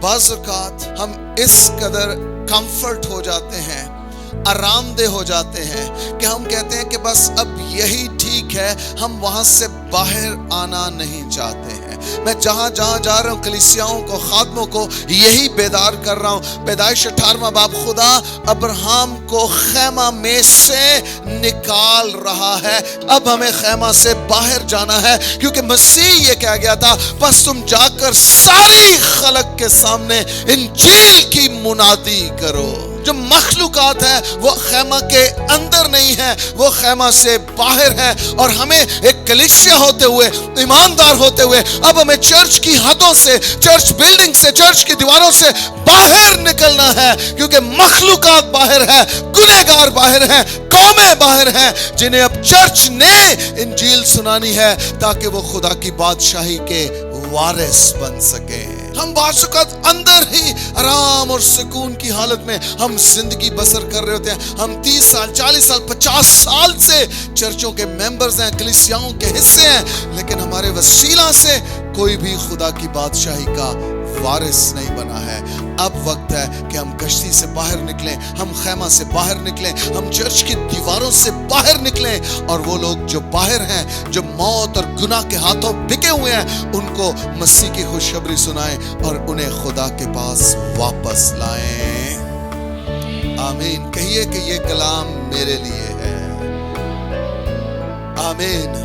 بعض اوقات ہم اس قدر کمفرٹ ہو جاتے ہیں، آرام دہ ہو جاتے ہیں کہ ہم کہتے ہیں کہ بس اب یہی ٹھیک ہے، ہم وہاں سے باہر آنا نہیں چاہتے ہیں۔ میں جہاں جہاں جا رہا ہوں کلیسیاؤں کو، خادموں کو یہی بیدار کر رہا ہوں۔ پیدائش 18واں باب، خدا ابراہم کو خیمہ میں سے نکال رہا ہے۔ اب ہمیں خیمہ سے باہر جانا ہے، کیونکہ مسیح یہ کہہ گیا تھا بس تم جا کر ساری خلق کے سامنے انجیل کی منادی کرو۔ جو مخلوقات ہے وہ خیمہ کے اندر نہیں ہے، وہ خیمہ سے باہر ہے، اور ہمیں ایک کلیسیا ہوتے ہوئے، ایماندار ہوتے ہوئے، اب ہمیں چرچ کی حدوں سے، چرچ بلڈنگ سے، چرچ کی دیواروں سے باہر نکلنا ہے، کیونکہ مخلوقات باہر ہے، گنہگار باہر ہیں، قومیں باہر ہیں، جنہیں اب چرچ نے انجیل سنانی ہے تاکہ وہ خدا کی بادشاہی کے وارث بن سکے۔ ہم بعض اوقات اندر ہی آرام اور سکون کی حالت میں ہم زندگی بسر کر رہے ہوتے ہیں۔ ہم 30 سال، 40 سال، 50 سال سے چرچوں کے ممبرز ہیں، کلیسیاؤں کے حصے ہیں، لیکن ہمارے وسیلہ سے کوئی بھی خدا کی بادشاہی کا وارث نہیں بنا ہے۔ اب وقت ہے کہ ہم کشتی سے باہر نکلیں، ہم خیمہ سے باہر نکلیں، ہم چرچ کی دیواروں سے باہر نکلیں، اور وہ لوگ جو باہر ہیں، جو موت اور گناہ کے ہاتھوں بکے ہوئے ہیں، ان کو مسیح کی خوشخبری سنائیں اور انہیں خدا کے پاس واپس لائیں۔ آمین۔ کہیے کہ یہ کلام میرے لیے ہے۔ آمین۔